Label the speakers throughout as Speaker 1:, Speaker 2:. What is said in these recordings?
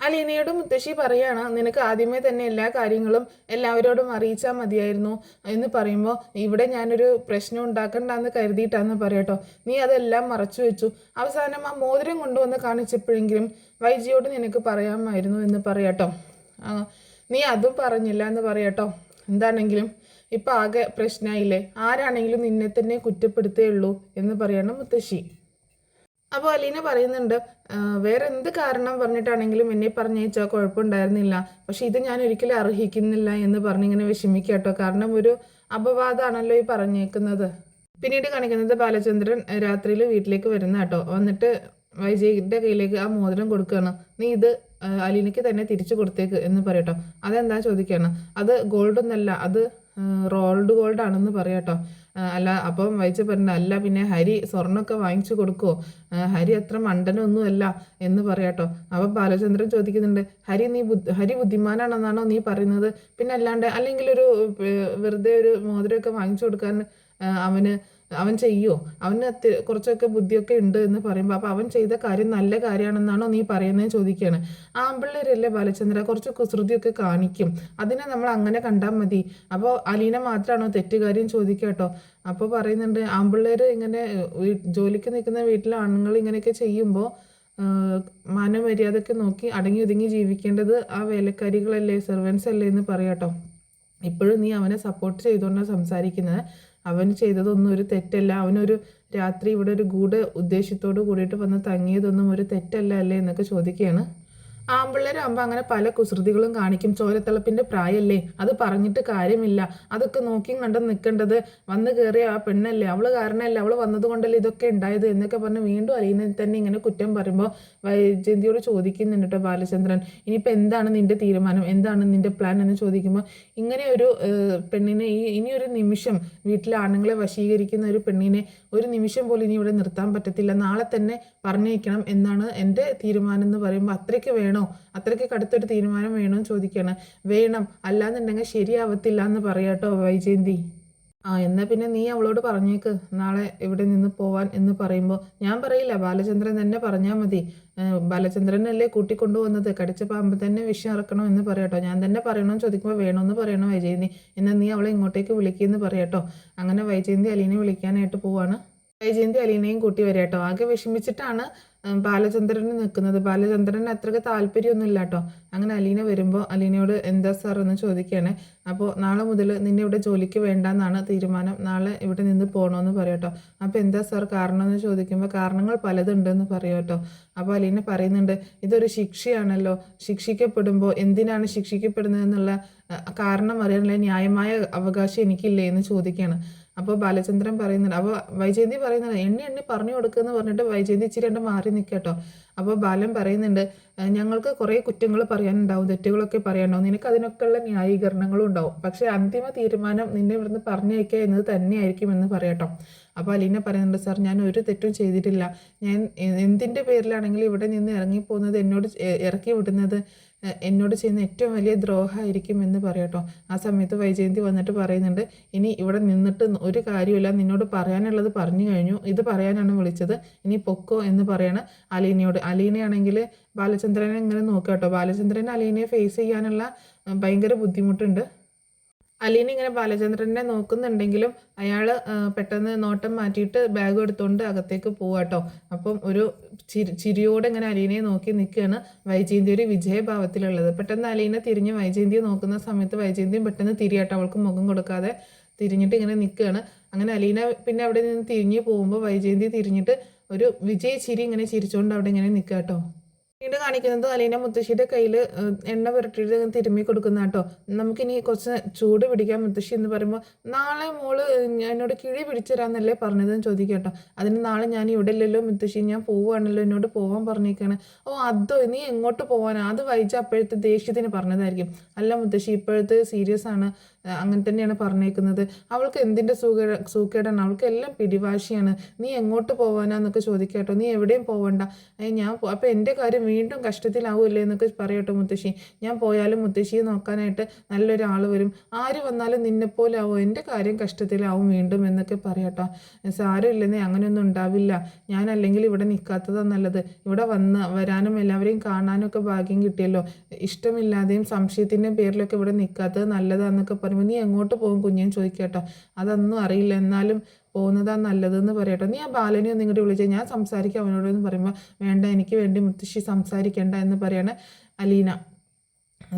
Speaker 1: അലീനയോട് മുത്തശ്ശി പറയാണ്, നിനക്ക് ആദ്യമേ തന്നെ എല്ലാ കാര്യങ്ങളും എല്ലാവരോടും അറിയിച്ചാൽ മതിയായിരുന്നു എന്ന് പറയുമ്പോൾ, ഇവിടെ ഞാനൊരു പ്രശ്നം ഉണ്ടാക്കണ്ടെന്ന് കരുതിയിട്ടാന്ന് പറയട്ടോ, നീ അതെല്ലാം മറച്ചു വെച്ചു. അവസാനം ആ മോതിരം കൊണ്ടുവന്ന് കാണിച്ചപ്പോഴെങ്കിലും വൈജിയോട് നിനക്ക് പറയാമായിരുന്നു എന്ന് പറയട്ടോ. നീ അതും പറഞ്ഞില്ല എന്ന് പറയട്ടോ. എന്താണെങ്കിലും ഇപ്പം ആകെ പ്രശ്നമായില്ലേ, ആരാണെങ്കിലും നിന്നെ തന്നെ കുറ്റപ്പെടുത്തേ ഉള്ളൂ എന്ന് പറയണം മുത്തശ്ശി. അപ്പോൾ അലീന പറയുന്നുണ്ട്, വേറെ എന്ത് കാരണം പറഞ്ഞിട്ടാണെങ്കിലും എന്നെ പറഞ്ഞയച്ചാൽ കുഴപ്പമുണ്ടായിരുന്നില്ല, പക്ഷെ ഇത് ഞാൻ ഒരിക്കലും അർഹിക്കുന്നില്ല എന്ന് പറഞ്ഞിങ്ങനെ വിഷമിക്കാട്ടോ. കാരണം ഒരു അപവാദമാണല്ലോ ഈ പറഞ്ഞേക്കുന്നത്. പിന്നീട് കാണിക്കുന്നത് ബാലചന്ദ്രൻ രാത്രിയിൽ വീട്ടിലേക്ക് വരുന്ന കേട്ടോ. വന്നിട്ട് വൈജയുടെ കയ്യിലേക്ക് ആ മോതിരം കൊടുക്കുകയാണ്. നീ ഇത് അലീനയ്ക്ക് തന്നെ തിരിച്ചു കൊടുത്തേക്ക് എന്ന് പറയട്ടോ. അതെന്താ ചോദിക്കുകയാണ്. അത് ഗോൾഡ് ഒന്നല്ല, അത് റോൾഡ് ഗോൾഡ് ആണെന്ന് പറയാട്ടോ. അല്ല അപ്പം വൈജ പറഞ്ഞ, അല്ല പിന്നെ ഹരി സ്വർണ്ണമൊക്കെ വാങ്ങിച്ചു കൊടുക്കുമോ, ഹരി അത്ര മണ്ടനൊന്നുമല്ല എന്ന് പറയാട്ടോ. അപ്പം ബാലചന്ദ്രൻ ചോദിക്കുന്നുണ്ട്, ഹരി ബുദ്ധിമാനാണെന്നാണോ നീ പറയുന്നത്? പിന്നെ അല്ലാണ്ട് അല്ലെങ്കിൽ ഒരു വെറുതെ ഒരു മോതിരമൊക്കെ വാങ്ങിച്ചു കൊടുക്കാൻ അവൻ ചെയ്യുമോ? അവന് കുറച്ചൊക്കെ ബുദ്ധിയൊക്കെ ഉണ്ട് എന്ന് പറയുമ്പോൾ അപ്പോൾ അവൻ ചെയ്ത കാര്യം നല്ല കാര്യമാണെന്നാണോ നീ പറയുന്നത് ചോദിക്കുകയാണ്. ആമ്പിള്ളേരല്ലേ ബാലചന്ദ്ര, കുറച്ച് കുസൃതിയൊക്കെ കാണിക്കും, അതിനെ നമ്മൾ അങ്ങനെ കണ്ടാൽ മതി. അപ്പോൾ അലീന മാത്രമാണോ തെറ്റുകാര്യം ചോദിക്കുക കേട്ടോ. അപ്പോൾ പറയുന്നുണ്ട്, ആമ്പിള്ളേർ ഇങ്ങനെ ജോലിക്ക് നിൽക്കുന്ന വീട്ടിലെ ആണുങ്ങൾ ഇങ്ങനെയൊക്കെ ചെയ്യുമ്പോൾ മാനമര്യാദയൊക്കെ നോക്കി അടങ്ങി ഒതുങ്ങി ജീവിക്കേണ്ടത് ആ വേലക്കാരികളല്ലേ, സെർവൻസ് അല്ലേ എന്ന് പറയാട്ടോ. ഇപ്പോഴും നീ അവനെ സപ്പോർട്ട് ചെയ്തുകൊണ്ടാണ് സംസാരിക്കുന്നത്. അവൻ ചെയ്തതൊന്നും ഒരു തെറ്റല്ല. അവനൊരു രാത്രി ഇവിടെ ഒരു ഗൂഢ ഉദ്ദേശത്തോട് കൂടിയിട്ട് വന്ന് തങ്ങിയതൊന്നും ഒരു തെറ്റല്ല അല്ലേ എന്നൊക്കെ ചോദിക്കുകയാണ്. ആമ്പിള്ളേരാകുമ്പോൾ അങ്ങനെ പല കുസൃതികളും കാണിക്കും. ചോരത്തിളപ്പിൻ്റെ പ്രായമല്ലേ, അത് പറഞ്ഞിട്ട് കാര്യമില്ല. അതൊക്കെ നോക്കിയും കണ്ട് നിൽക്കേണ്ടത് വന്ന് കയറിയ ആ പെണ്ണല്ലേ, അവൾ കാരണമല്ലേ, അവൾ വന്നതുകൊണ്ടല്ലേ ഇതൊക്കെ ഉണ്ടായത് എന്നൊക്കെ പറഞ്ഞ് വീണ്ടും അലീനെ തന്നെ ഇങ്ങനെ കുറ്റം പറയുമ്പോൾ വൈജയന്തിയോട് ചോദിക്കുന്നുണ്ട് കേട്ടോ ബാലചന്ദ്രൻ, ഇനിയിപ്പോൾ എന്താണ് നിൻ്റെ തീരുമാനം, എന്താണ് നിൻ്റെ പ്ലാൻ എന്ന് ചോദിക്കുമ്പോൾ, ഇങ്ങനെ ഒരു പെണ്ണിനെ ഇനിയൊരു നിമിഷം വീട്ടിലെ ആണുങ്ങളെ വശീകരിക്കുന്ന ഒരു പെണ്ണിനെ ഒരു നിമിഷം പോലും ഇനി ഇവിടെ നിർത്താൻ പറ്റത്തില്ല, നാളെ തന്നെ പറഞ്ഞയക്കണം എന്നാണ് എൻ്റെ തീരുമാനം എന്ന് പറയുമ്പോൾ, അത്രയ്ക്ക് വേണം, അത്രയ്ക്ക് കടുത്തൊരു തീരുമാനം വേണോ ചോദിക്കുകയാണ്. വേണം, അല്ലാന്നുണ്ടെങ്കിൽ ശരിയാവത്തില്ല എന്ന് പറയാട്ടോ വൈജയന്തി. എന്നാൽ പിന്നെ നീ അവളോട് പറഞ്ഞേക്ക് നാളെ ഇവിടെ നിന്ന് പോവാൻ എന്ന് പറയുമ്പോൾ, ഞാൻ പറയില്ല, ബാലചന്ദ്രൻ തന്നെ പറഞ്ഞാൽ മതി, ബാലചന്ദ്രനല്ലേ കൂട്ടിക്കൊണ്ടുവന്നത്, കടിച്ച പാമ്പ് തന്നെ വിഷം ഇറക്കണം എന്ന് പറയാട്ടോ. ഞാൻ തന്നെ പറയണമെന്ന് ചോദിക്കുമ്പോൾ വേണമെന്ന് പറയണം വൈജയന്തി, എന്നാൽ നീ അവളെ ഇങ്ങോട്ടേക്ക് വിളിക്കുമെന്ന് പറയാട്ടോ. അങ്ങനെ വൈജയന്തി അലീനെ വിളിക്കാനായിട്ട് പോവാണ്. വൈജയന്തി അലീനയും കൂട്ടി വരാട്ടോ. ആകെ വിഷമിച്ചിട്ടാണ് ബാലചന്ദ്രന് നിൽക്കുന്നത്. ബാലചന്ദ്രന് അത്രയ്ക്ക് താല്പര്യമൊന്നുമില്ല കേട്ടോ. അങ്ങനെ അലീന വരുമ്പോൾ അലീനയോട് എന്താ സാർ എന്ന് ചോദിക്കുകയാണ്. അപ്പോൾ നാളെ മുതൽ നിന്നെ ഇവിടെ ജോലിക്ക് വേണ്ടെന്നാണ് തീരുമാനം, നാളെ ഇവിടെ നിന്ന് പോകണമെന്ന് പറയട്ടോ. അപ്പോൾ എന്താ സാർ കാരണം എന്ന് ചോദിക്കുമ്പോൾ, കാരണങ്ങൾ പലതുണ്ടെന്ന് പറയും കേട്ടോ. അപ്പോൾ അലീന പറയുന്നുണ്ട്, ഇതൊരു ശിക്ഷയാണല്ലോ, ശിക്ഷിക്കപ്പെടുമ്പോൾ എന്തിനാണ് ശിക്ഷിക്കപ്പെടുന്നതെന്നുള്ള കാരണം അറിയാനുള്ള ന്യായമായ അവകാശം എനിക്കില്ലേ എന്ന് ചോദിക്കുകയാണ്. അപ്പോൾ ബാലചന്ദ്രൻ പറയുന്നുണ്ട്, അപ്പോൾ വൈജയന്തി പറയുന്നുണ്ട്, എണ്ണി പറഞ്ഞു കൊടുക്കുമെന്ന് പറഞ്ഞിട്ട് വൈജയന്തി ഇച്ചിരി മാറി നിൽക്കട്ടോ. അപ്പോൾ ബാലൻ പറയുന്നുണ്ട്, ഞങ്ങൾക്ക് കുറേ കുറ്റങ്ങൾ പറയാനുണ്ടാവും, തെറ്റുകളൊക്കെ പറയാനുണ്ടാവും, നിനക്ക് അതിനൊക്കെയുള്ള ന്യായീകരണങ്ങളും ഉണ്ടാവും, പക്ഷേ അന്തിമ തീരുമാനം നിന്നെ ഇവിടുന്ന് പറഞ്ഞയക്കുക എന്നത് തന്നെയായിരിക്കും എന്ന് പറയട്ടോ. അപ്പോൾ അലീന പറയുന്നുണ്ട്, സാർ ഞാൻ ഒരു തെറ്റും ചെയ്തിട്ടില്ല, ഞാൻ എന്തിൻ്റെ പേരിലാണെങ്കിലും ഇവിടെ നിന്ന് ഇറങ്ങിപ്പോകുന്നത്, എന്നോട് ഇറക്കി വിടുന്നത് എന്നോട് ചെയ്യുന്ന ഏറ്റവും വലിയ ദ്രോഹമായിരിക്കും എന്ന് പറയട്ടോ. ആ സമയത്ത് വൈജയന്തി വന്നിട്ട് പറയുന്നുണ്ട്, ഇനി ഇവിടെ നിന്നിട്ട് ഒരു കാര്യമില്ല, നിന്നോട് പറയാനുള്ളത് പറഞ്ഞു കഴിഞ്ഞു, ഇത് പറയാനാണ് വിളിച്ചത്, ഇനി പൊക്കോ എന്ന് പറയണ അലീനയോട്. അലീനയാണെങ്കിൽ ബാലചന്ദ്രനെ ഇങ്ങനെ നോക്കുക കേട്ടോ. ബാലചന്ദ്രൻ അലീനയെ ഫേസ് ചെയ്യാനുള്ള ഭയങ്കര ബുദ്ധിമുട്ടുണ്ട്. അലീന ഇങ്ങനെ ബാലചന്ദ്രനെ നോക്കുന്നുണ്ടെങ്കിലും അയാൾ പെട്ടെന്ന് നോട്ടം മാറ്റിയിട്ട് ബാഗ് എടുത്തുകൊണ്ട് അകത്തേക്ക് പോവാട്ടോ. അപ്പം ഒരു ചിരിയോടെ ഇങ്ങനെ അലീനയെ നോക്കി നിൽക്കുകയാണ് വൈജയന്തി, ഒരു വിജയഭാവത്തിലുള്ളത്. പെട്ടെന്ന് അലീന തിരിഞ്ഞ് വൈജയന്തിയെ നോക്കുന്ന സമയത്ത് വൈജയന്തിയും പെട്ടെന്ന് തിരിയാട്ടോ, അവൾക്ക് മുഖം കൊടുക്കാതെ തിരിഞ്ഞിട്ട് ഇങ്ങനെ നിൽക്കുകയാണ്. അങ്ങനെ അലീന പിന്നെ അവിടെ നിന്ന് തിരിഞ്ഞ് പോകുമ്പോൾ വൈജയന്തി തിരിഞ്ഞിട്ട് ഒരു വിജയ ചിരി ഇങ്ങനെ ചിരിച്ചുകൊണ്ട് അവിടെ ഇങ്ങനെ നിൽക്കുക കേട്ടോ. പിന്നീട് കാണിക്കുന്നത് അലീന മുത്തശ്ശിയുടെ കയ്യിൽ എണ്ണ പുരട്ടിയിട്ട് തിരുമ്മി കൊടുക്കുന്ന കേട്ടോ. നമുക്കിനി കുറച്ച് ചൂട് പിടിക്കാൻ മുത്തശ്ശി എന്ന് പറയുമ്പോൾ, നാളെ മോള് എന്നോട് കിഴി പിടിച്ചു തരാമെന്നല്ലേ പറഞ്ഞതെന്ന് ചോദിക്കുക കേട്ടോ. അതിന് നാളെ ഞാൻ ഇവിടെ ഇല്ലല്ലോ മുത്തശ്ശി, ഞാൻ പോവുകയാണല്ലോ, എന്നോട് പോകാൻ പറഞ്ഞേക്കാണ്. അതോ നീ എങ്ങോട്ട് പോകാനാ? അത് വൈജ അപ്പോഴത്തെ ദേഷ്യത്തിന് പറഞ്ഞതായിരിക്കും. അല്ല മുത്തശ്ശി, ഇപ്പോഴത്തെ സീരിയസ് ആണ്, അങ്ങനെ തന്നെയാണ് പറഞ്ഞേക്കുന്നത്. അവൾക്ക് എന്തിൻ്റെ സൂക്കേടാണ്, അവൾക്ക് എല്ലാം പിടിവാശിയാണ്, നീ എങ്ങോട്ട് പോകാനാന്നൊക്കെ ചോദിക്കാട്ടോ. നീ എവിടെയും പോവണ്ട, ഞാൻ അപ്പോൾ എൻ്റെ കാര്യം വീണ്ടും കഷ്ടത്തിലാവില്ലേ എന്നൊക്കെ പറയട്ടോ മുത്തശ്ശി. ഞാൻ പോയാലും മുത്തശ്ശിയെ നോക്കാനായിട്ട് നല്ലൊരാൾ വരും. ആര് വന്നാലും നിന്നെപ്പോലെ ആവും, എൻ്റെ കാര്യം കഷ്ടത്തിലാവും വീണ്ടും എന്നൊക്കെ പറയട്ടോ. സാരമില്ലെന്നേ, അങ്ങനെയൊന്നും ഉണ്ടാവില്ല. ഞാനല്ലെങ്കിൽ ഇവിടെ നിൽക്കാത്തതാണ് നല്ലത്. ഇവിടെ വരാനും എല്ലാവരെയും കാണാനും ഒക്കെ ഭാഗ്യം കിട്ടിയല്ലോ. ഇഷ്ടമില്ലാതെയും സംശയത്തിൻ്റെയും പേരിലൊക്കെ ഇവിടെ നിൽക്കാത്തത് നല്ലതാണെന്നൊക്കെ പറയുമ്പോൾ, നീ എങ്ങോട്ട് പോകും കുഞ്ഞെന്ന് ചോദിക്കട്ടോ. അതൊന്നും അറിയില്ല, എന്നാലും പോകുന്നതാണ് നല്ലതെന്ന് പറയട്ടോ. നീ ആ ബാലനെ ഒന്ന് ഇങ്ങോട്ട് വിളിച്ചാൽ ഞാൻ സംസാരിക്കാം അവനോടെന്ന് പറയുമ്പോൾ, വേണ്ട, എനിക്ക് വേണ്ടി മുത്തശ്ശി സംസാരിക്കേണ്ട എന്ന് പറയാണ് അലീന.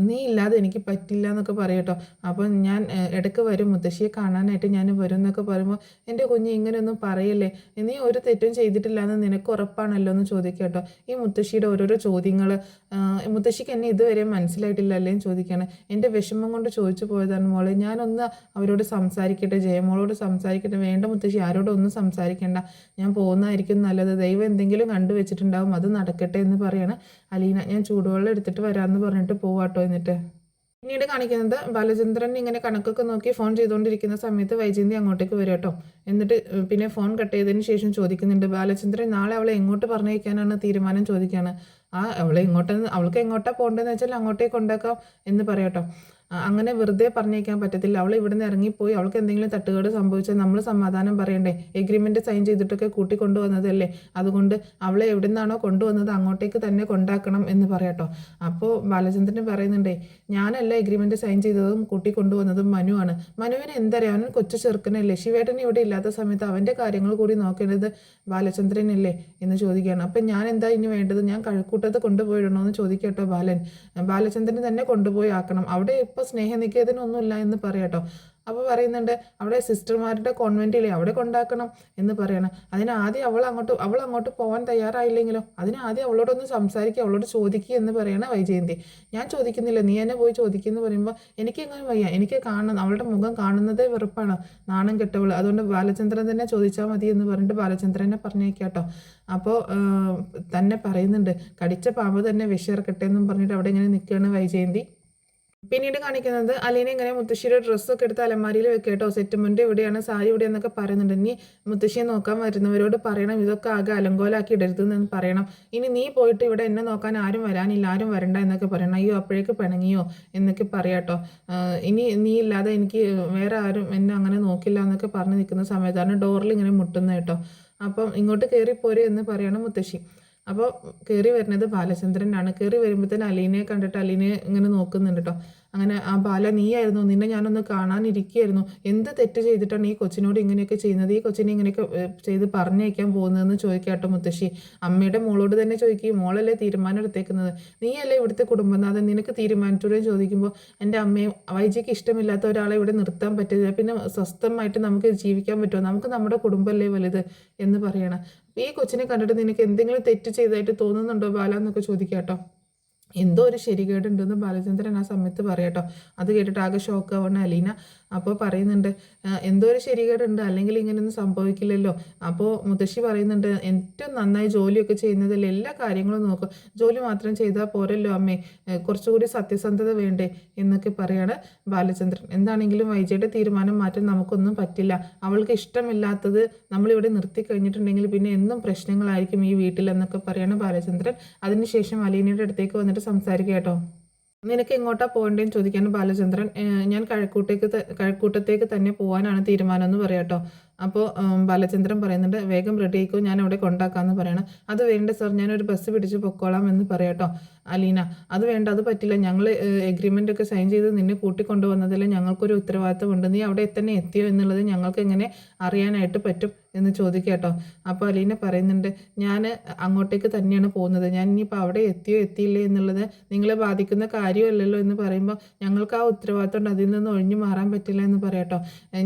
Speaker 1: നീ ഇല്ലാതെ എനിക്ക് പറ്റില്ല എന്നൊക്കെ പറയട്ടോ. അപ്പം ഞാൻ ഇടയ്ക്ക് വരും, മുത്തശ്ശിയെ കാണാനായിട്ട് ഞാൻ വരും എന്നൊക്കെ പറയുമ്പോൾ, എൻ്റെ കുഞ്ഞ് ഇങ്ങനെയൊന്നും പറയല്ലേ, നീ ഒരു തെറ്റും ചെയ്തിട്ടില്ല എന്ന് നിനക്ക് ഉറപ്പാണല്ലോ എന്ന് ചോദിക്കട്ടോ. ഈ മുത്തശ്ശിയുടെ ഓരോരോ ചോദ്യങ്ങൾ, മുത്തശ്ശിക്ക് എന്നെ ഇതുവരെ മനസ്സിലായിട്ടില്ല അല്ലേന്ന് ചോദിക്കുകയാണ്. എൻ്റെ വിഷമം കൊണ്ട് ചോദിച്ചു പോയതാണ് മോളെ, ഞാനൊന്ന് അവരോട് സംസാരിക്കട്ടെ, ജയമോളോട് സംസാരിക്കട്ടെ. വേണ്ട മുത്തശ്ശി, ആരോടും ഒന്നും സംസാരിക്കേണ്ട, ഞാൻ പോകുന്നതായിരിക്കും നല്ലത്. ദൈവം എന്തെങ്കിലും കണ്ടുവച്ചിട്ടുണ്ടാവും, അത് നടക്കട്ടെ എന്ന് പറയാണ് അലീന. ഞാൻ ചൂടുവെള്ളം എടുത്തിട്ട് വരാമെന്ന് പറഞ്ഞിട്ട് പോവാട്ടോ. എന്നിട്ട് പിന്നീട് കാണിക്കുന്നത് ബാലചന്ദ്രൻ ഇങ്ങനെ കണക്കൊക്കെ നോക്കി ഫോൺ ചെയ്തുകൊണ്ടിരിക്കുന്ന സമയത്ത് വൈജയന്തി അങ്ങോട്ടേക്ക് വരും കേട്ടോ. എന്നിട്ട് പിന്നെ ഫോൺ കട്ട് ചെയ്തതിന് ശേഷം ചോദിക്കുന്നുണ്ട്, ബാലചന്ദ്രൻ നാളെ അവളെ എങ്ങോട്ട് പറഞ്ഞയക്കാനാണ് തീരുമാനം ചോദിക്കുകയാണ്. അവൾക്ക് എങ്ങോട്ടാണ് പോകേണ്ടതെന്ന് വെച്ചാൽ അങ്ങോട്ടേക്ക് കൊണ്ടാക്കാം എന്ന് പറയാട്ടോ. അങ്ങനെ വെറുതെ പറഞ്ഞേക്കാൻ പറ്റത്തില്ല. അവൾ ഇവിടെ നിന്ന് ഇറങ്ങിപ്പോയി അവൾക്ക് എന്തെങ്കിലും തട്ടുകേട് സംഭവിച്ചാൽ നമ്മൾ സമാധാനം പറയണ്ടേ? എഗ്രിമെൻറ്റ് സൈൻ ചെയ്തിട്ടൊക്കെ കൂട്ടിക്കൊണ്ടുവന്നതല്ലേ, അതുകൊണ്ട് അവളെ എവിടെ നിന്നാണോ കൊണ്ടുവന്നത് അങ്ങോട്ടേക്ക് തന്നെ കൊണ്ടാക്കണം എന്ന് പറയാട്ടോ. അപ്പോൾ ബാലചന്ദ്രൻ പറയുന്നുണ്ടേ, ഞാനല്ല എഗ്രിമെൻറ്റ് സൈൻ ചെയ്തതും കൂട്ടിക്കൊണ്ടുവന്നതും മനുവാണ്. മനുവിന് എന്തറിയാം, അവൻ കൊച്ചു ചെറുക്കനല്ലേ, ശിവേട്ടൻ ഇവിടെ ഇല്ലാത്ത സമയത്ത് അവൻ്റെ കാര്യങ്ങൾ കൂടി നോക്കേണ്ടത് ബാലചന്ദ്രനല്ലേ എന്ന് ചോദിക്കുകയാണ്. അപ്പം ഞാൻ എന്താ ഇനി വേണ്ടത്, ഞാൻ കഴക്കൂട്ടത്ത് കൊണ്ടുപോയിടണോ എന്ന് ചോദിക്കട്ടോ ബാലചന്ദ്രൻ തന്നെ കൊണ്ടുപോയി ആക്കണം. അവിടെ സ്നേഹനികേതനൊന്നുമില്ല എന്ന് പറയാട്ടോ. അപ്പോൾ പറയുന്നുണ്ട്, അവിടെ സിസ്റ്റർമാരുടെ കോൺവെൻറ്റില്ലേ, അവിടെ കൊണ്ടാക്കണം എന്ന് പറയണം. അതിനാദ്യം അവൾ അങ്ങോട്ട് പോകാൻ തയ്യാറായില്ലെങ്കിലോ, അതിനാദ്യം അവളോടൊന്ന് സംസാരിക്കുക, അവളോട് ചോദിക്കുക എന്ന് പറയണ വൈജയന്തി. ഞാൻ ചോദിക്കുന്നില്ല, നീ എന്നെ പോയി ചോദിക്കുമെന്ന് പറയുമ്പോൾ, എനിക്കെങ്ങനെ വയ്യ, എനിക്ക് അവളുടെ മുഖം കാണുന്നതേ വെറുപ്പാണ്, നാണം കെട്ടവൾ, അതുകൊണ്ട് ബാലചന്ദ്രൻ തന്നെ ചോദിച്ചാൽ മതി എന്ന് പറഞ്ഞിട്ട് ബാലചന്ദ്രനെ പറഞ്ഞേക്കാട്ടോ. അപ്പോൾ തന്നെ പറയുന്നുണ്ട്, കടിച്ച പാമ്പ് തന്നെ വിഷയിറക്കട്ടെ എന്നും പറഞ്ഞിട്ട് അവിടെ ഇങ്ങനെ നിൽക്കുകയാണ് വൈജയന്തി. പിന്നീട് കാണിക്കുന്നത് അലീന ഇങ്ങനെ മുത്തശ്ശിയുടെ ഡ്രസ്സൊക്കെ എടുത്ത് അലമാരിയിൽ വെക്കേട്ടോ, സെറ്റുമെൻ്റ് എവിടെയാണ്, സാരി എവിടെയാണെന്നൊക്കെ പറയുന്നുണ്ട്. ഇനി മുത്തശ്ശിയെ നോക്കാൻ വരുന്നവരോട് പറയണം, ഇതൊക്കെ ആകെ അലങ്കോലാക്കി ഇടരുതെന്ന് പറയണം. ഇനി നീ പോയിട്ട് ഇവിടെ എന്നെ നോക്കാൻ ആരും വരാനില്ല, ആരും വരണ്ട എന്നൊക്കെ പറയണം. അയ്യോ അപ്പോഴേക്ക് പിണങ്ങിയോ എന്നൊക്കെ പറയാട്ടോ. ഇനി നീ ഇല്ലാതെ എനിക്ക് വേറെ ആരും എന്നെ അങ്ങനെ നോക്കില്ല എന്നൊക്കെ പറഞ്ഞ് നിൽക്കുന്ന സമയത്താണ് ഡോറിൽ ഇങ്ങനെ മുട്ടുന്നത് കേട്ടോ. അപ്പം ഇങ്ങോട്ട് കയറിപ്പോരെ എന്ന് പറയണം മുത്തശ്ശി. അപ്പോൾ കയറി വരുന്നത് ബാലചന്ദ്രനാണ്. കയറി വരുമ്പോൾ തന്നെ അലീനയെ കണ്ടിട്ട് അലീനയെ ഇങ്ങനെ നോക്കുന്നുണ്ട് കേട്ടോ. അങ്ങനെ, ആ ബാല നീയായിരുന്നു, നിന്നെ ഞാനൊന്ന് കാണാനിരിക്കുകയായിരുന്നു, എന്ത് തെറ്റ് ചെയ്തിട്ടാണ് ഈ കൊച്ചിനോട് ഇങ്ങനെയൊക്കെ ചെയ്യുന്നത്, ഈ കൊച്ചിനെ ഇങ്ങനെയൊക്കെ ചെയ്ത് പറഞ്ഞയക്കാൻ പോകുന്നതെന്ന് ചോദിക്കാട്ടോ മുത്തശ്ശി. അമ്മയുടെ മോളോട് തന്നെ ചോദിക്കുകയും, മോളല്ലേ തീരുമാനം എടുത്തേക്കുന്നത്, നീയല്ലേ ഇവിടുത്തെ കുടുംബനാഥൻ, നിനക്ക് തീരുമാനിച്ചൂടെ ചോദിക്കുമ്പോൾ, എൻ്റെ അമ്മയും വൈജിക്ക് ഇഷ്ടമില്ലാത്ത ഒരാളെ ഇവിടെ നിർത്താൻ പറ്റില്ല, പിന്നെ സ്വസ്ഥമായിട്ട് നമുക്ക് ജീവിക്കാൻ പറ്റുമോ, നമുക്ക് നമ്മുടെ കുടുംബമല്ലേ വലുത് എന്ന് പറയണം. ഈ കൊച്ചിനെ കണ്ടിട്ട് നിനക്ക് എന്തെങ്കിലും തെറ്റ് ചെയ്തതായിട്ട് തോന്നുന്നുണ്ടോ ബാല എന്നൊക്കെ ചോദിക്കാട്ടോ. എന്തോ ഒരു ശരികേടുണ്ടെന്ന് ബാലചന്ദ്രൻ ആ സമയത്ത് പറയട്ടോ. അത് കേട്ടിട്ട് ആകെ ഷോക്ക് ആവണ അലീന. അപ്പോൾ പറയുന്നുണ്ട്, എന്തോ ഒരു ശരികേടുണ്ട്, അല്ലെങ്കിൽ ഇങ്ങനെയൊന്നും സംഭവിക്കില്ലല്ലോ. അപ്പോൾ മുത്തശ്ശി പറയുന്നുണ്ട്, ഏറ്റവും നന്നായി ജോലിയൊക്കെ ചെയ്യുന്നതിൽ എല്ലാ കാര്യങ്ങളും നോക്കും, ജോലി മാത്രം ചെയ്താൽ പോരല്ലോ അമ്മേ, കുറച്ചുകൂടി സത്യസന്ധത വേണ്ടേ എന്നൊക്കെ പറയാണ് ബാലചന്ദ്രൻ. എന്താണെങ്കിലും വൈജയുടെ തീരുമാനം മാറ്റാൻ നമുക്കൊന്നും പറ്റില്ല, അവൾക്ക് ഇഷ്ടമില്ലാത്തത് നമ്മളിവിടെ നിർത്തി കഴിഞ്ഞിട്ടുണ്ടെങ്കിൽ പിന്നെ എന്നും പ്രശ്നങ്ങളായിരിക്കും ഈ വീട്ടിൽ എന്നൊക്കെ പറയാണ് ബാലചന്ദ്രൻ. അതിനുശേഷം അലീനയുടെ അടുത്തേക്ക് വന്നിട്ട് സംസാരിക്കുക കേട്ടോ. നിനക്ക് എങ്ങോട്ടാ പോകേണ്ടതെന്ന് ചോദിക്കാൻ ബാലചന്ദ്രൻ, ഞാൻ കഴക്കൂട്ടത്തേക്ക് തന്നെ പോകാനാണ് തീരുമാനം എന്ന് പറയാട്ടോ. അപ്പോൾ ബാലചന്ദ്രൻ പറയുന്നുണ്ട്, വേഗം റെഡി ആയിക്കോ, ഞാൻ അവിടെ കൊണ്ടാക്കാമെന്ന് പറയണം. അത് വേണ്ട സാർ, ഞാനൊരു ബസ് പിടിച്ച് പൊക്കോളാം എന്ന് പറയാട്ടോ അലീന. അത് വേണ്ട, അത് പറ്റില്ല, ഞങ്ങൾ എഗ്രിമെൻ്റ് ഒക്കെ സൈൻ ചെയ്ത് നിന്നെ കൂട്ടിക്കൊണ്ടുവന്നതിൽ ഞങ്ങൾക്കൊരു ഉത്തരവാദിത്തമുണ്ട്, നീ അവിടെ തന്നെ എത്തിയോ എന്നുള്ളത് ഞങ്ങൾക്ക് എങ്ങനെ അറിയാനായിട്ട് പറ്റും എന്ന് ചോദിക്കാട്ടോ. അപ്പോൾ അലീന പറയുന്നുണ്ട്, ഞാൻ അങ്ങോട്ടേക്ക് തന്നെയാണ് പോകുന്നത്, ഞാൻ ഇനിയിപ്പോൾ അവിടെ എത്തിയോ എത്തിയില്ലേ എന്നുള്ളത് നിങ്ങളെ ബാധിക്കുന്ന കാര്യമല്ലല്ലോ എന്ന് പറയുമ്പോൾ, ഞങ്ങൾക്ക് ആ ഉത്തരവാദിത്തം ഉണ്ട്, അതിൽ നിന്ന് ഒഴിഞ്ഞു മാറാൻ പറ്റില്ല എന്ന് പറയാട്ടോ.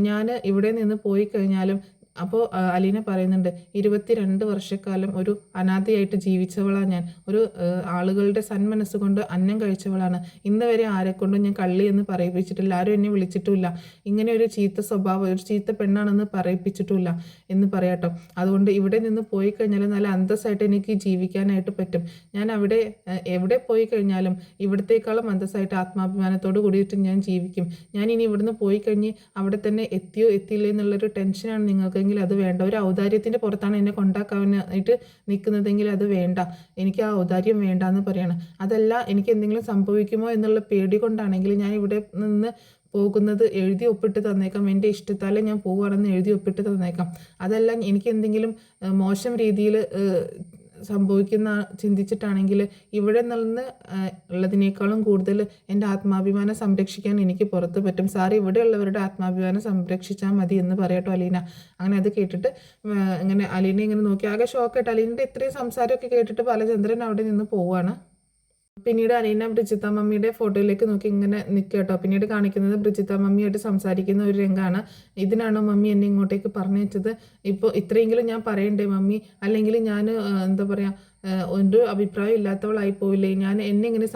Speaker 1: ഞാൻ ഇവിടെ നിന്ന് പോയി കഴിഞ്ഞാലും അപ്പോൾ അലീന പറയുന്നുണ്ട്, 22 വർഷക്കാലം ഒരു അനാഥയായിട്ട് ജീവിച്ചവളാണ് ഞാൻ, ഒരു ആളുകളുടെ സന്മനസ് കൊണ്ട് അന്നം കഴിച്ചവളാണ്, ഇന്ന് വരെ ആരെക്കൊണ്ടും ഞാൻ കള്ളി എന്ന് പറയിപ്പിച്ചിട്ടില്ല, ആരും എന്നെ വിളിച്ചിട്ടുമില്ല, ഇങ്ങനെ ഒരു ചീത്ത സ്വഭാവം, ഒരു ചീത്ത പെണ്ണാണെന്ന് പറയിപ്പിച്ചിട്ടുമില്ല എന്ന് പറയാട്ടോ. അതുകൊണ്ട് ഇവിടെ നിന്ന് പോയി കഴിഞ്ഞാൽ നല്ല അന്തസ്സായിട്ട് എനിക്ക് ജീവിക്കാനായിട്ട് പറ്റും, ഞാൻ അവിടെ എവിടെ പോയി കഴിഞ്ഞാലും ഇവിടത്തേക്കാളും അന്തസ്സായിട്ട് ആത്മാഭിമാനത്തോട് കൂടിയിട്ട് ഞാൻ ജീവിക്കും, ഞാൻ ഇനി ഇവിടുന്ന് പോയി കഴിഞ്ഞ് അവിടെ തന്നെ എത്തിയോ എത്തിയില്ലേ എന്നുള്ളൊരു ടെൻഷനാണ് നിങ്ങൾക്ക് നിൽക്കുമെങ്കിൽ അത് വേണ്ട. ഒരു ഔദാര്യത്തിൻ്റെ പുറത്താണ് എന്നെ കൊണ്ടാക്കാനായിട്ട് നിൽക്കുന്നതെങ്കിൽ അത് വേണ്ട. എനിക്ക് ആ ഔദാര്യം വേണ്ട എന്ന് പറയണം. അതല്ല, എനിക്ക് എന്തെങ്കിലും സംഭവിക്കുമോ എന്നുള്ള പേടി കൊണ്ടാണെങ്കിൽ ഞാൻ ഇവിടെ നിന്ന് പോകുന്നത് എഴുതി ഒപ്പിട്ട് തന്നേക്കാം. എൻ്റെ ഇഷ്ടത്താലെ ഞാൻ പോവുകയാണെന്ന് എഴുതി ഒപ്പിട്ട് തന്നേക്കാം. അതല്ല, എനിക്ക് എന്തെങ്കിലും മോശം രീതിയിൽ സംഭവിക്കുന്ന ചിന്തിച്ചിട്ടാണെങ്കിൽ ഇവിടെ നിന്ന് ഉള്ളതിനേക്കാളും കൂടുതൽ എൻ്റെ ആത്മാഭിമാനം സംരക്ഷിക്കാൻ എനിക്ക് പുറത്ത് പറ്റും. സാർ ഇവിടെയുള്ളവരുടെ ആത്മാഭിമാനം സംരക്ഷിച്ചാൽ മതി എന്ന് പറയട്ടോ അലീന. അങ്ങനെ അത് കേട്ടിട്ട് ഇങ്ങനെ അലീന ഇങ്ങനെ നോക്കി ആകെ ഷോക്കായിട്ട് അലീനയുടെ ഇത്രയും സംസാരമൊക്കെ കേട്ടിട്ട് ബാലചന്ദ്രൻ അവിടെ നിന്ന് പോവുകയാണ്. പിന്നീട് അലീന ബ്രിജിത്ത മമ്മിയുടെ ഫോട്ടോയിലേക്ക് നോക്കി ഇങ്ങനെ നിൽക്കുക കേട്ടോ. പിന്നീട് കാണിക്കുന്നത് ബ്രിജിത്ത മമ്മിയായിട്ട് സംസാരിക്കുന്ന ഒരു രംഗമാണ്. ഇതിനാണോ മമ്മി എന്നെ ഇങ്ങോട്ടേക്ക് പറഞ്ഞു വെച്ചത്? ഇപ്പോൾ ഇത്രയെങ്കിലും ഞാൻ പറയണ്ടേ മമ്മി? അല്ലെങ്കിൽ ഞാൻ എന്താ പറയുക, ഒരു അഭിപ്രായം ഇല്ലാത്തവളായി പോയില്ലേ ഞാൻ? എന്നെ ഇങ്ങനെ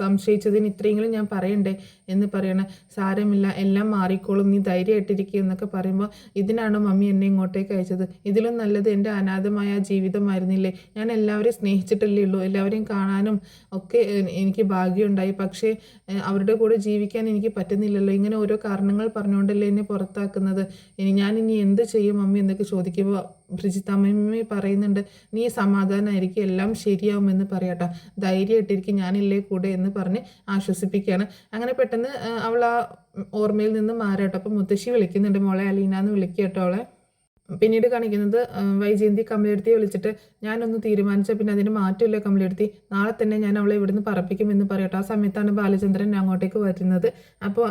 Speaker 1: സംശയിച്ചതിന് ഇത്രയെങ്കിലും ഞാൻ പറയണ്ടേ എന്ന് പറയണേ. സാരമില്ല, എല്ലാം മാറിക്കോളും, നീ ധൈര്യമായിട്ടിരിക്കുക എന്നൊക്കെ പറയുമ്പോൾ ഇതിനാണോ മമ്മി എന്നെ ഇങ്ങോട്ടേക്ക് അയച്ചത്? ഇതിലും നല്ലത് എൻ്റെ അനാഥമായ ജീവിതമായിരുന്നില്ലേ? ഞാൻ എല്ലാവരെയും സ്നേഹിച്ചിട്ടല്ലേ ഉള്ളൂ. എല്ലാവരെയും കാണാനും ഒക്കെ എനിക്ക് ഭാഗ്യമുണ്ടായി. പക്ഷേ അവരുടെ കൂടെ ജീവിക്കാൻ എനിക്ക് പറ്റുന്നില്ലല്ലോ. ഇങ്ങനെ ഓരോ കാരണങ്ങൾ പറഞ്ഞുകൊണ്ടല്ലേ എന്നെ പുറത്താക്കുന്നത്. ഞാൻ ഇനി എന്ത് ചെയ്യും മമ്മി എന്നൊക്കെ ചോദിക്കുമ്പോൾ ബ്രിജിത്തമ്മ പറയുന്നുണ്ട്, നീ സമാധാനമായിരിക്കും, എല്ലാം ശരിയാവുമെന്ന് പറയാട്ടോ, ധൈര്യമായിട്ടിരിക്കും, ഞാനില്ലേ കൂടെ എന്ന് പറഞ്ഞ് ആശ്വസിപ്പിക്കുകയാണ്. അങ്ങനെ പെട്ടെന്ന് അവൾ ആ ഓർമ്മയിൽ നിന്ന് മാറാട്ടോ. അപ്പം മുത്തശ്ശി വിളിക്കുന്നുണ്ട്, മോളെ അലീന എന്ന് വിളിക്കുക കേട്ടോ അവളെ. പിന്നീട് കാണിക്കുന്നത് വൈജയന്തി കമലെടുത്തിയെ വിളിച്ചിട്ട് ഞാനൊന്ന് തീരുമാനിച്ച പിന്നെ അതിന് മാറ്റമില്ല കമലെടുത്തി, നാളെ തന്നെ ഞാൻ അവളെ ഇവിടുന്ന് പറപ്പിക്കുമെന്ന് പറയട്ടോ. ആ സമയത്താണ് ബാലചന്ദ്രൻ അങ്ങോട്ടേക്ക് വരുന്നത്. അപ്പോൾ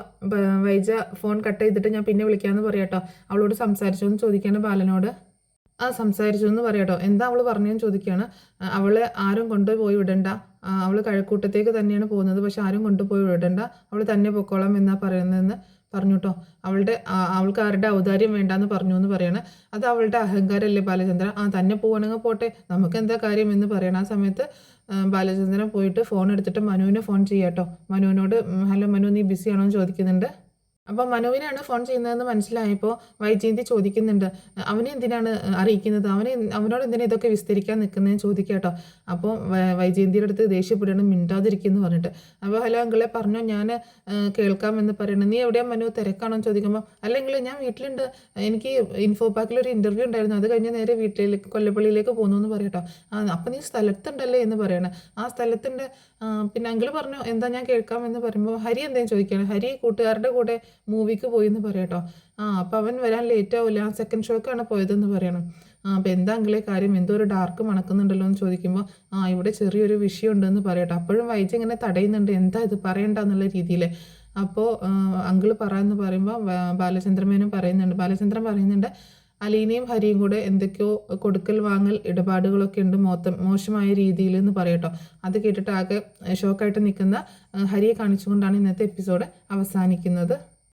Speaker 1: വൈജ ഫോൺ കട്ട് ചെയ്തിട്ട് ഞാൻ പിന്നെ വിളിക്കാമെന്ന് പറയട്ടോ. അവളോട് സംസാരിച്ചോ എന്ന് ചോദിക്കുകയാണ് ബാലനോട്. സംസാരിച്ചു എന്ന് പറയാട്ടോ. എന്താ അവൾ പറഞ്ഞതെന്ന് ചോദിക്കുകയാണ്. അവളെ ആരും കൊണ്ടുപോയി വിടണ്ട, അവൾ കഴക്കൂട്ടത്തേക്ക് തന്നെയാണ് പോകുന്നത്, പക്ഷെ ആരും കൊണ്ടുപോയി വിടണ്ട, അവൾ തന്നെ പൊക്കോളാം എന്നാ പറയുന്നതെന്ന് പറഞ്ഞു കേട്ടോ. അവൾക്ക് ആരുടെ ഔദാര്യം വേണ്ടാന്ന് പറഞ്ഞു എന്ന് പറയണ. അത് അവളുടെ അഹങ്കാരമല്ലേ ബാലചന്ദ്രൻ? തന്നെ പോവുകയാണെങ്കിൽ പോട്ടെ, നമുക്ക് എന്താ കാര്യം എന്ന് പറയണം. ആ സമയത്ത് ബാലചന്ദ്രൻ പോയിട്ട് ഫോൺ എടുത്തിട്ട് മനുവിനെ ഫോൺ ചെയ്യാട്ടോ. മനുവിനോട് ഹലോ മനു, നീ ബിസിയാണോ എന്ന് ചോദിക്കുന്നുണ്ട്. അപ്പോൾ മനുവിനാണ് ഫോൺ ചെയ്യുന്നതെന്ന് മനസ്സിലായപ്പോൾ വൈജയന്തി ചോദിക്കുന്നുണ്ട്, അവനെ എന്തിനാണ് അറിയിക്കുന്നത്, അവനോട് എന്തിനാണ് ഇതൊക്കെ വിസ്തരിക്കാൻ നിൽക്കുന്നതെന്ന് ചോദിക്കുക കേട്ടോ. അപ്പോൾ വൈജയന്തിയുടെ അടുത്ത് ദേഷ്യപ്പെടണം, മിണ്ടാതിരിക്കുന്നു പറഞ്ഞിട്ട്. അപ്പോൾ ഹലോ അങ്കിളെ പറഞ്ഞോ, ഞാൻ കേൾക്കാമെന്ന് പറയണം. നീ എവിടെയാ മനു, തിരക്കാണോ എന്ന് ചോദിക്കുമ്പോൾ അല്ലെങ്കിൽ ഞാൻ വീട്ടിലുണ്ട്, എനിക്ക് ഇൻഫോ പാക്കിലൊരു ഇൻ്റർവ്യൂ ഉണ്ടായിരുന്നു, അത് കഴിഞ്ഞ് നേരെ വീട്ടിലേക്ക് കൊല്ലപ്പള്ളിയിലേക്ക് പോകുന്നു എന്ന് പറയട്ടോ. അപ്പോൾ നീ സ്ഥലത്തുണ്ടല്ലേ എന്ന് പറയണം. ആ സ്ഥലത്തുണ്ട്. പിന്നെ അങ്കിള് പറഞ്ഞു എന്താ, ഞാൻ കേൾക്കാമെന്ന് പറയുമ്പോൾ ഹരി എന്തേലും ചോദിക്കുകയാണ്. ഹരി കൂട്ടുകാരുടെ കൂടെ മൂവിക്ക് പോയി എന്ന് പറയട്ടോ. അപ്പോൾ അവൻ വരാൻ ലേറ്റ് ആവില്ല, ആ സെക്കൻഡ് ഷോക്കാണ് പോയതെന്ന് പറയണം. അപ്പോൾ എന്താ അങ്കിളെ കാര്യം, എന്തോ ഒരു ഡാർക്ക് മണക്കുന്നുണ്ടല്ലോ എന്ന് ചോദിക്കുമ്പോൾ ഇവിടെ ചെറിയൊരു വിഷയം ഉണ്ടെന്ന് പറയട്ടോ. അപ്പോഴും വൈജ ഇങ്ങനെ തടയുന്നുണ്ട്, എന്താ ഇത് പറയണ്ട എന്നുള്ള രീതിയിൽ. അപ്പോൾ അങ്കിള് പറയാമെന്ന് പറയുമ്പോൾ ബാലചന്ദ്രമേനും പറയുന്നുണ്ട്. ബാലചന്ദ്രൻ പറയുന്നുണ്ട് അലീനയും ഹരിയും കൂടെ എന്തൊക്കെയോ കൊടുക്കൽ വാങ്ങൽ ഇടപാടുകളൊക്കെ ഉണ്ട് മോശമായ രീതിയിൽ എന്ന് പറയട്ടോ. അത് കേട്ടിട്ട് ആകെ ഷോക്കായിട്ട് നിൽക്കുന്ന ഹരിയെ കാണിച്ചുകൊണ്ടാണ് ഇന്നത്തെ എപ്പിസോഡ് അവസാനിക്കുന്നത്.